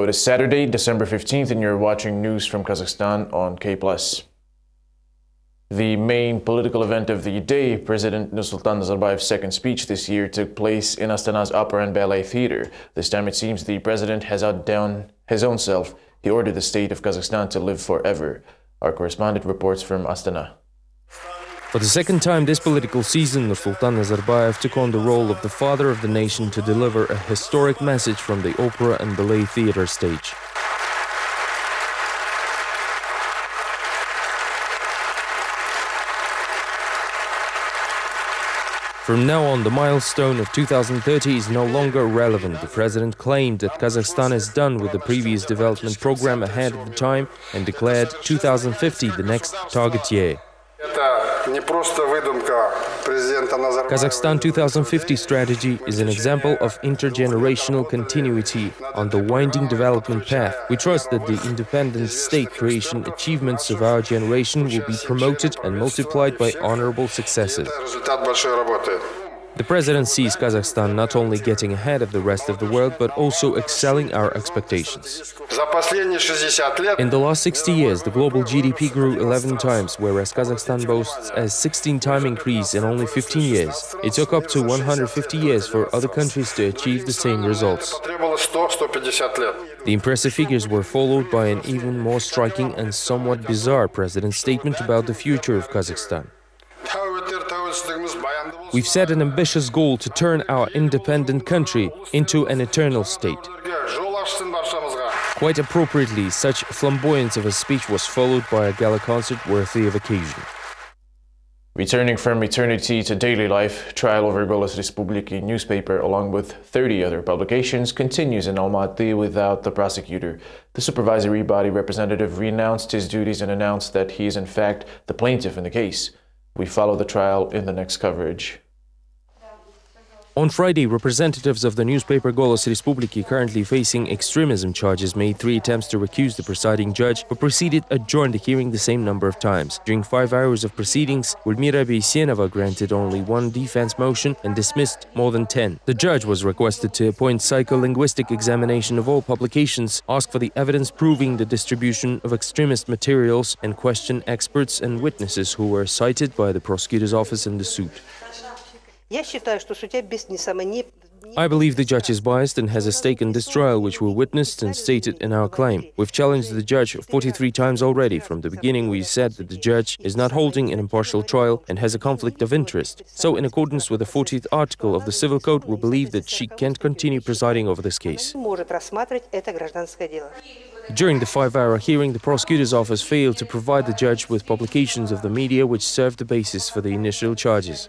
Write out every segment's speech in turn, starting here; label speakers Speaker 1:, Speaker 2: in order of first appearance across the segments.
Speaker 1: It is Saturday, December 15th, and you're watching news from Kazakhstan on K+. The main political event of the day, President Nursultan Nazarbayev's second speech this year, took place in Astana's Opera and Ballet Theatre. This time it seems the president has outdone his own self. He ordered the state of Kazakhstan to live forever. Our correspondent reports from Astana.
Speaker 2: For the second time this political season, Nursultan Nazarbayev took on the role of the father of the nation to deliver a historic message from the Opera and Ballet Theatre stage. From now on, the milestone of 2030 is no longer relevant. The president claimed that Kazakhstan is done with the previous development program ahead of the time and declared 2050 the next target year. Kazakhstan 2050 strategy is an example of intergenerational continuity on the winding development path. We trust that the independent state creation achievements of our generation will be promoted and multiplied by honorable successes. The president sees Kazakhstan not only getting ahead of the rest of the world, but also excelling our expectations. In the last 60 years, the global GDP grew 11 times, whereas Kazakhstan boasts a 16-time increase in only 15 years. It took up to 150 years for other countries to achieve the same results. The impressive figures were followed by an even more striking and somewhat bizarre president's statement about the future of Kazakhstan. We've set an ambitious goal to turn our independent country into an eternal state. Quite appropriately, such flamboyance of a speech was followed by a gala concert worthy of occasion.
Speaker 1: Returning from eternity to daily life, trial over Golos Respubliki newspaper, along with 30 other publications, continues in Almaty without the prosecutor. The supervisory body representative renounced his duties and announced that he is in fact the plaintiff in the case. We follow the trial in the next coverage.
Speaker 2: On Friday, representatives of the newspaper Golos Respubliki, currently facing extremism charges, made 3 attempts to recuse the presiding judge, who proceeded adjourned the hearing the same number of times. During 5 hours of proceedings, Gulmira Beysenova granted only 1 defense motion and dismissed more than 10. The judge was requested to appoint psycholinguistic examination of all publications, ask for the evidence proving the distribution of extremist materials, and question experts and witnesses who were cited by the prosecutor's office in the suit. I believe the judge is biased and has a stake in this trial, which we witnessed and stated in our claim. We've challenged the judge 43 times already. From the beginning, we said that the judge is not holding an impartial trial and has a conflict of interest. So, in accordance with the 40th article of the Civil Code, we believe that she can't continue presiding over this case. During the 5-hour hearing, the prosecutor's office failed to provide the judge with publications of the media which served the basis for the initial charges.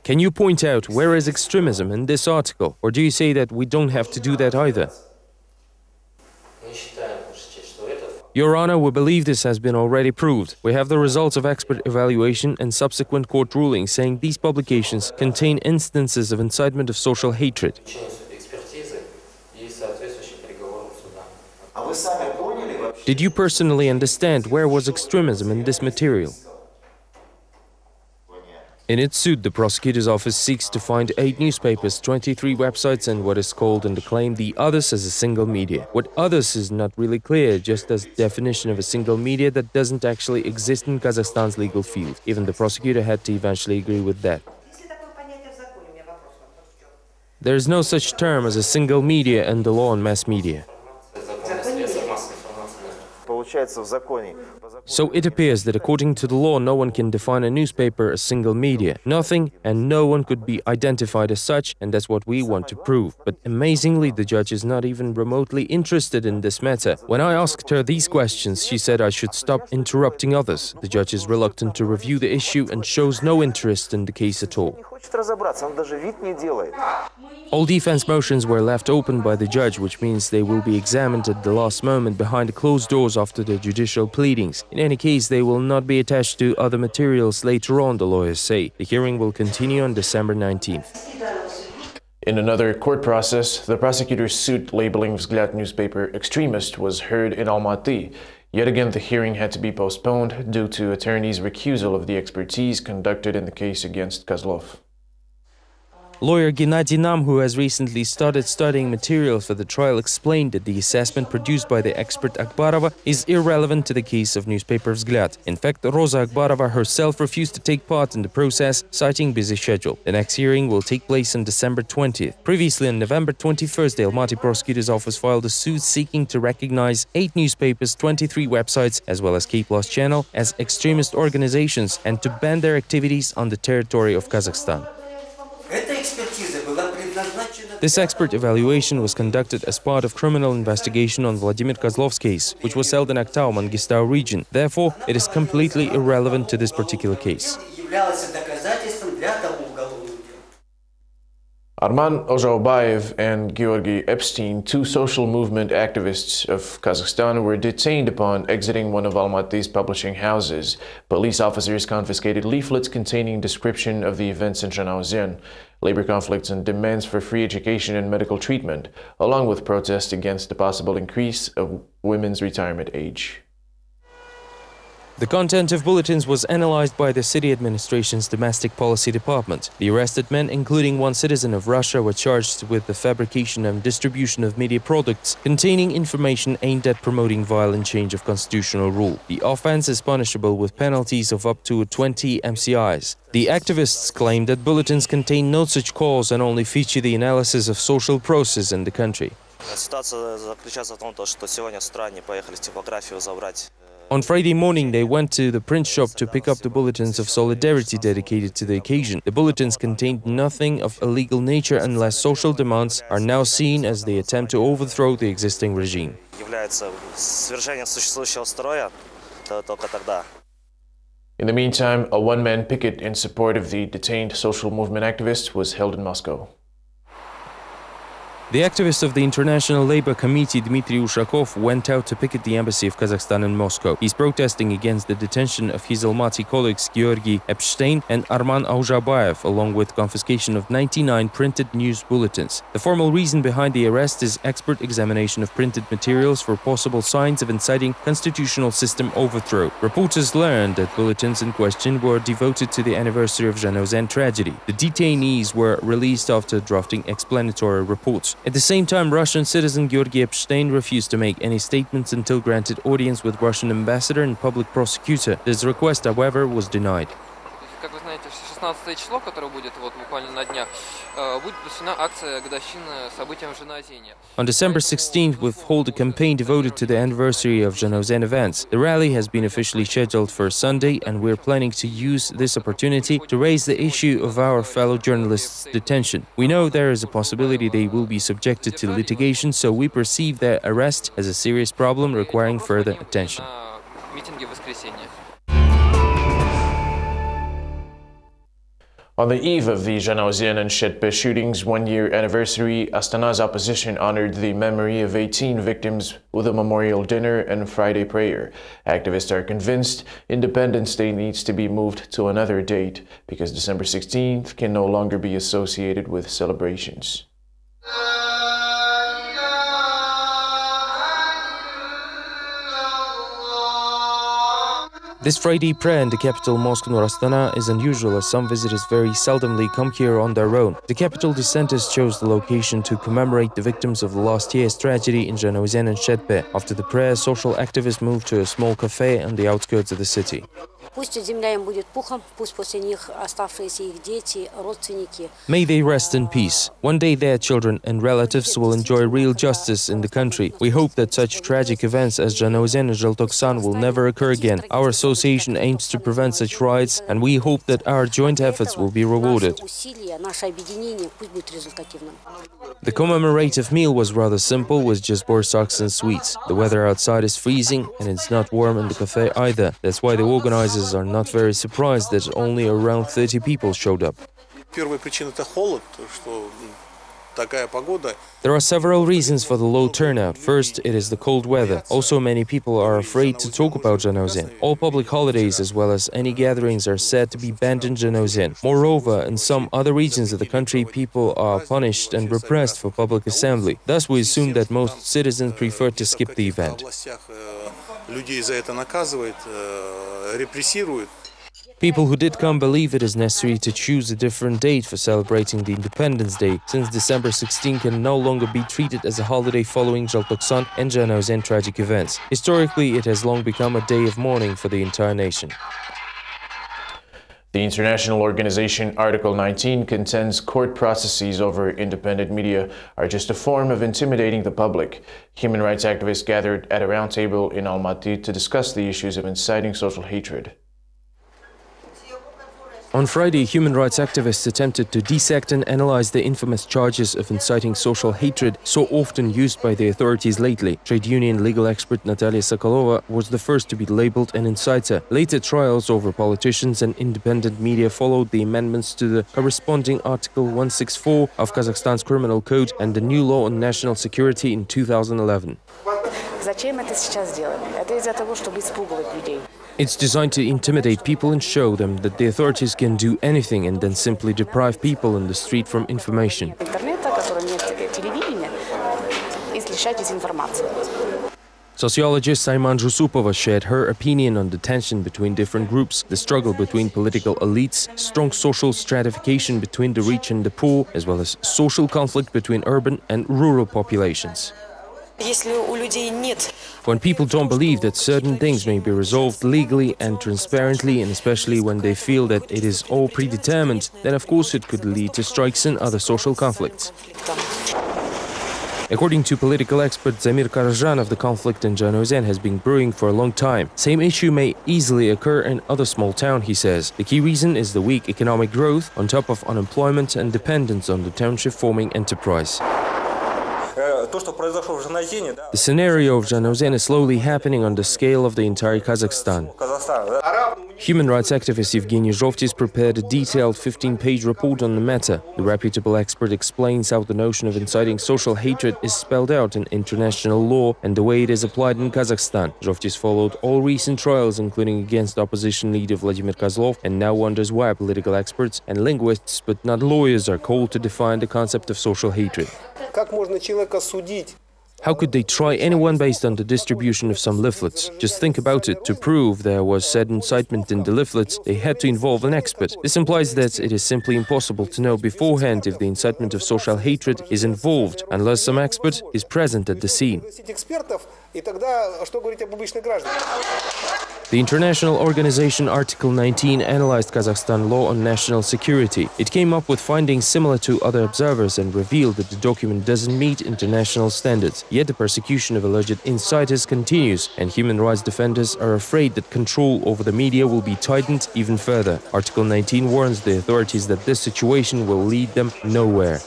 Speaker 2: Can you point out where is extremism in this article, or do you say that we don't have to do that either? Your Honor, we believe this has been already proved. We have the results of expert evaluation and subsequent court rulings saying these publications contain instances of incitement of social hatred. Did you personally understand where was extremism in this material? In its suit, the prosecutor's office seeks to find 8 newspapers, 23 websites and what is called in the claim the others as a single media. What others is not really clear, just as definition of a single media that doesn't actually exist in Kazakhstan's legal field. Even the prosecutor had to eventually agree with that. There is no such term as a single media in the law on mass media. So it appears that according to the law, no one can define a newspaper as single media. Nothing and no one could be identified as such, and that's what we want to prove. But amazingly, the judge is not even remotely interested in this matter. When I asked her these questions, she said I should stop interrupting others. The judge is reluctant to review the issue and shows no interest in the case at all. All defense motions were left open by the judge, which means they will be examined at the last moment behind closed doors after the judicial pleadings. In any case, they will not be attached to other materials later on, the lawyers say. The hearing will continue on December 19th.
Speaker 1: In another court process, the prosecutor's suit labeling Vzglyad newspaper extremist was heard in Almaty. Yet again, the hearing had to be postponed due to attorneys' recusal of the expertise conducted in the case against Kozlov.
Speaker 2: Lawyer Gennady Nam, who has recently started studying material for the trial, explained that the assessment produced by the expert Akbarova is irrelevant to the case of newspaper Vzglyad. In fact, Rosa Akbarova herself refused to take part in the process, citing busy schedule. The next hearing will take place on December 20th. Previously, on November 21st, the Almaty prosecutor's office filed a suit seeking to recognize 8 newspapers, 23 websites, as well as K+ channel as extremist organizations and to ban their activities on the territory of Kazakhstan. This expert evaluation was conducted as part of criminal investigation on Vladimir Kozlov's case, which was held in Aktau, Mangistau region. Therefore, it is completely irrelevant to this particular case.
Speaker 1: Arman Ozhaubayev and Georgy Epstein, 2 social movement activists of Kazakhstan, were detained upon exiting one of Almaty's publishing houses. Police officers confiscated leaflets containing description of the events in Zhanaozen, labor conflicts and demands for free education and medical treatment, along with protests against the possible increase of women's retirement age.
Speaker 2: The content of bulletins was analyzed by the city administration's domestic policy department. The arrested men, including one citizen of Russia, were charged with the fabrication and distribution of media products containing information aimed at promoting violent change of constitutional rule. The offense is punishable with penalties of up to 20 MCIs. The activists claim that bulletins contain no such cause and only feature the analysis of social process in the country. On Friday morning, they went to the print shop to pick up the bulletins of solidarity dedicated to the occasion. The bulletins contained nothing of illegal nature unless social demands are now seen as they attempt to overthrow the existing regime.
Speaker 1: In the meantime, a one-man picket in support of the detained social movement activists was held in Moscow.
Speaker 2: The activist of the International Labour Committee, Dmitry Ushakov, went out to picket the embassy of Kazakhstan in Moscow. He's protesting against the detention of his Almaty colleagues Georgy Epstein and Arman Ozhaubayev, along with confiscation of 99 printed news bulletins. The formal reason behind the arrest is expert examination of printed materials for possible signs of inciting constitutional system overthrow. Reporters learned that bulletins in question were devoted to the anniversary of Zhanaozen tragedy. The detainees were released after drafting explanatory reports. At the same time, Russian citizen Georgy Epstein refused to make any statements until granted audience with Russian ambassador and public prosecutor. This request, however, was denied.
Speaker 3: Как вы знаете, 16 число, которое будет буквально на днях, будет посвящена акция годовщины событиям в Zhanaozen.
Speaker 2: On December 16th, we'll hold a campaign devoted to the anniversary of Zhanaozen events. The rally has been officially scheduled for Sunday, and we're planning to use this opportunity to raise the issue of our fellow journalists' detention. We know there is a possibility they will be subjected to litigation, so we perceive their arrest as a serious problem requiring further attention.
Speaker 1: On the eve of the Zhanaozen and Shetpe shootings' one-year anniversary, Astana's opposition honored the memory of 18 victims with a memorial dinner and Friday prayer. Activists are convinced Independence Day needs to be moved to another date because December 16th can no longer be associated with celebrations.
Speaker 2: This Friday prayer in the capital mosque Nur Astana is unusual as some visitors very seldomly come here on their own. The capital dissenters chose the location to commemorate the victims of the last year's tragedy in Zhanaozen and Shetpe. After the prayer, social activists moved to a small cafe on the outskirts of the city. May they rest in peace. One day their children and relatives will enjoy real justice in the country. We hope that such tragic events as Zhanaozen and Zheltoksan will never occur again. Our association aims to prevent such riots, and we hope that our joint efforts will be rewarded. The commemorative meal was rather simple, with just borsaks and sweets. The weather outside is freezing, and it's not warm in the cafe either. That's why the organizers are not very surprised that only around 30 people showed up. There are several reasons for the low turnout. First, it is the cold weather. Also, many people are afraid to talk about Zhanaozen. All public holidays as well as any gatherings are said to be banned in Zhanaozen. Moreover, in some other regions of the country, people are punished and repressed for public assembly. Thus, we assume that most citizens prefer to skip the event. People who did come believe it is necessary to choose a different date for celebrating the Independence Day, since December 16 can no longer be treated as a holiday following Желтоқсан and Janauzen tragic events. Historically, it has long become a day of mourning for the entire nation.
Speaker 1: The international organization Article 19 contends court processes over independent media are just a form of intimidating the public. Human rights activists gathered at a roundtable in Almaty to discuss the issues of inciting social hatred.
Speaker 2: On Friday, human rights activists attempted to dissect and analyze the infamous charges of inciting social hatred so often used by the authorities lately. Trade union legal expert Natalia Sokolova was the first to be labeled an inciter. Later trials over politicians and independent media followed the amendments to the corresponding Article 164 of Kazakhstan's criminal code and the new law on national security in 2011. It's designed to intimidate people and show them that the authorities can do anything and then simply deprive people in the street from information. Sociologist Ayman Jusupova shared her opinion on the tension between different groups, the struggle between political elites, strong social stratification between the rich and the poor, as well as social conflict between urban and rural populations. When people don't believe that certain things may be resolved legally and transparently, and especially when they feel that it is all predetermined, then of course it could lead to strikes and other social conflicts. According to political expert Zamir Karajanov, the conflict in Janauzen has been brewing for a long time. Same issue may easily occur in other small towns, he says. The key reason is the weak economic growth on top of unemployment and dependence on the township forming enterprise. The scenario of Janauzen is slowly happening on the scale of the entire Kazakhstan. Human rights activist Evgeny Zhovtis prepared a detailed 15-page report on the matter. The reputable expert explains how the notion of inciting social hatred is spelled out in international law and the way it is applied in Kazakhstan. Zhovtis followed all recent trials, including against opposition leader Vladimir Kozlov, and now wonders why political experts and linguists, but not lawyers, are called to define the concept of social hatred. How could they try anyone based on the distribution of some leaflets? Just think about it. To prove there was said incitement in the leaflets, they had to involve an expert. This implies that it is simply impossible to know beforehand if the incitement of social hatred is involved, unless some expert is present at the scene. The international organization Article 19 analyzed Kazakhstan law on national security. It came up with findings similar to other observers and revealed that the document doesn't meet international standards. Yet the persecution of alleged inciters continues, and human rights defenders are afraid that control over the media will be tightened even further. Article 19 warns the authorities that this situation will lead them nowhere.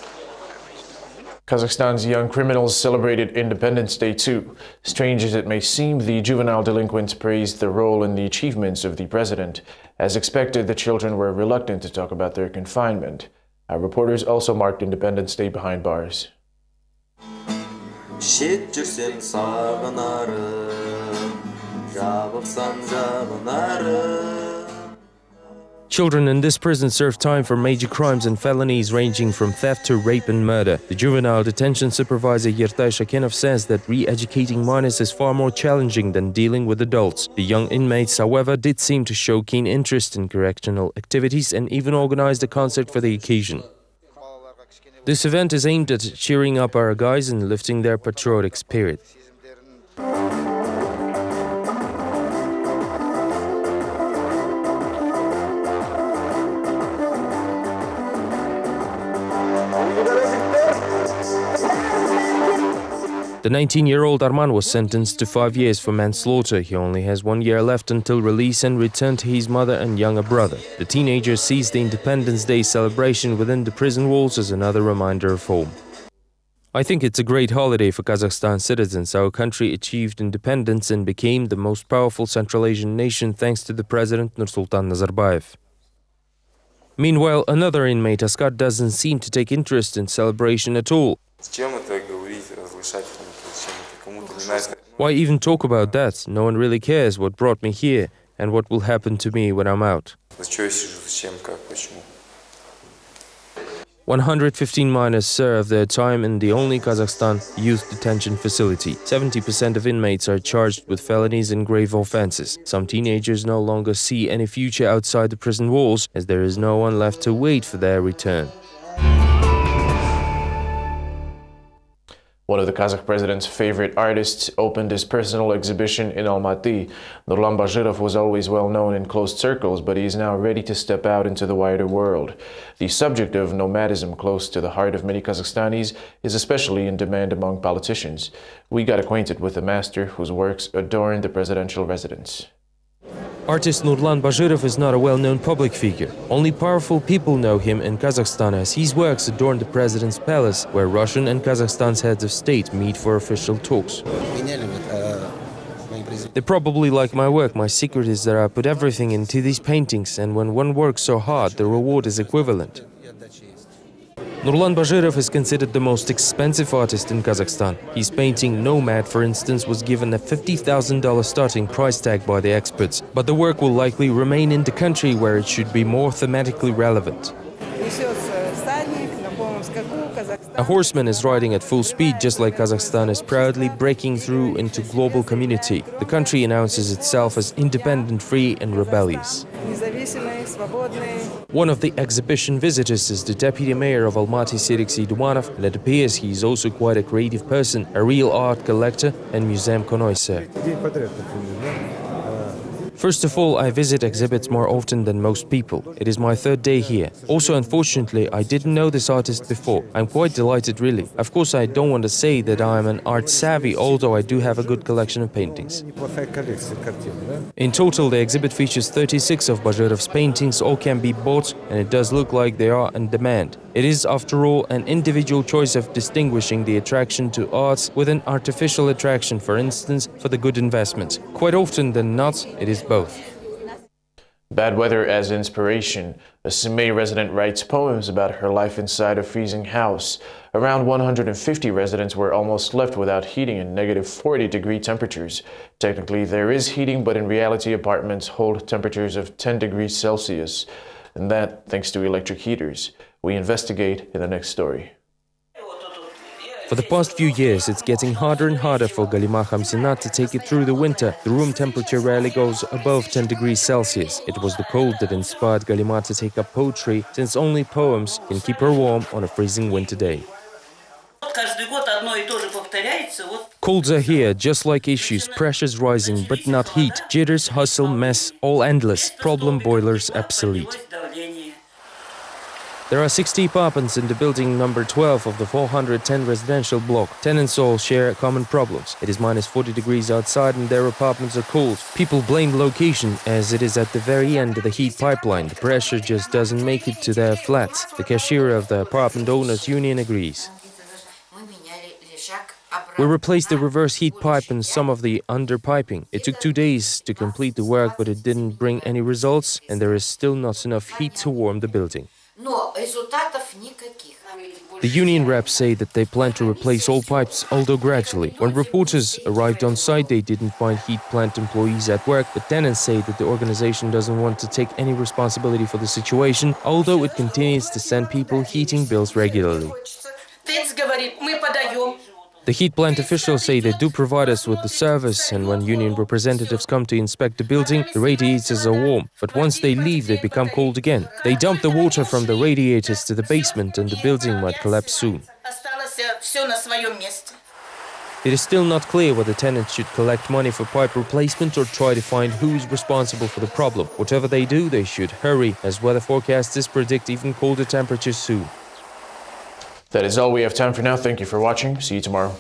Speaker 1: Kazakhstan's young criminals celebrated Independence Day too. Strange as it may seem, the juvenile delinquents praised the role and the achievements of the president. As expected, the children were reluctant to talk about their confinement. Our reporters also marked Independence Day behind bars.
Speaker 2: Children in this prison serve time for major crimes and felonies ranging from theft to rape and murder. The juvenile detention supervisor Yertay Shakenov says that re-educating minors is far more challenging than dealing with adults. The young inmates, however, did seem to show keen interest in correctional activities and even organized a concert for the occasion. This event is aimed at cheering up our guys and lifting their patriotic spirit. The 19-year-old Arman was sentenced to 5 years for manslaughter. He only has 1 year left until release and return to his mother and younger brother. The teenager sees the Independence Day celebration within the prison walls as another reminder of home. I think it's a great holiday for Kazakhstan citizens. Our country achieved independence and became the most powerful Central Asian nation thanks to the President Nursultan Nazarbayev. Meanwhile, another inmate, Askar, doesn't seem to take interest in celebration at all. Why even talk about that? No one really cares what brought me here and what will happen to me when I'm out. 115 minors serve their time in the only Kazakhstan youth detention facility. 70% of inmates are charged with felonies and grave offenses. Some teenagers no longer see any future outside the prison walls, as there is no one left to wait for their return.
Speaker 1: One of the Kazakh president's favorite artists opened his personal exhibition in Almaty. Nurlan Bashirov was always well known in closed circles, but he is now ready to step out into the wider world. The subject of nomadism, close to the heart of many Kazakhstanis, is especially in demand among politicians. We got acquainted with the master whose works adorn the presidential residence.
Speaker 2: Artist Nurlan Bashirov is not a well-known public figure. Only powerful people know him in Kazakhstan, as his works adorn the president's palace, where Russian and Kazakhstan's heads of state meet for official talks. They probably like my work. My secret is that I put everything into these paintings, and when one works so hard, the reward is equivalent. Nurlan Bashirov is considered the most expensive artist in Kazakhstan. His painting Nomad, for instance, was given a $50,000 starting price tag by the experts, but the work will likely remain in the country where it should be more thematically relevant. A horseman is riding at full speed, just like Kazakhstan is proudly breaking through into global community. The country announces itself as independent, free and rebellious. One of the exhibition visitors is the deputy mayor of Almaty, Serexey Dumanov, and it appears he is also quite a creative person, a real art collector and museum connoisseur. First of all, I visit exhibits more often than most people. It is my third day here. Also, unfortunately, I didn't know this artist before. I'm quite delighted, really. Of course, I don't want to say that I'm an art savvy, although I do have a good collection of paintings. In total, the exhibit features 36 of Bashirov's paintings. All can be bought, and it does look like they are in demand. It is, after all, an individual choice of distinguishing the attraction to arts with an artificial attraction, for instance, for the good investment. Quite often than not, it is both.
Speaker 1: Bad weather as inspiration. A Simei resident writes poems about her life inside a freezing house. Around 150 residents were almost left without heating in negative 40-degree temperatures. Technically, there is heating, but in reality, apartments hold temperatures of 10 degrees Celsius. And that thanks to electric heaters. We investigate in the next story.
Speaker 2: For the past few years, it's getting harder and harder for Galima Khamsinat to take it through the winter. The room temperature rarely goes above 10 degrees Celsius. It was the cold that inspired Galima to take up poetry, since only poems can keep her warm on a freezing winter day. Colds are here, just like issues, pressures rising, but not heat. Jitters, hustle, mess, all endless. Problem boilers obsolete. There are 60 apartments in the building number 12 of the 410 residential block. Tenants all share common problems. It is minus 40 degrees outside and their apartments are cold. People blame location, as it is at the very end of the heat pipeline. The pressure just doesn't make it to their flats. The cashier of the apartment owners union agrees. We replaced the reverse heat pipe and some of the underpiping. It took 2 days to complete the work, but it didn't bring any results, and there is still not enough heat to warm the building. The union reps say that they plan to replace all pipes, although gradually. When reporters arrived on site, they didn't find heat plant employees at work, but tenants say that the organization doesn't want to take any responsibility for the situation, although it continues to send people heating bills regularly. The heat plant officials say they do provide us with the service, and when union representatives come to inspect the building, the radiators are warm. But once they leave, they become cold again. They dump the water from the radiators to the basement, and the building might collapse soon. It is still not clear whether tenants should collect money for pipe replacement or try to find who is responsible for the problem. Whatever they do, they should hurry, as weather forecasters predict even colder temperatures soon.
Speaker 1: That is all we have time for now. Thank you for watching. See you tomorrow.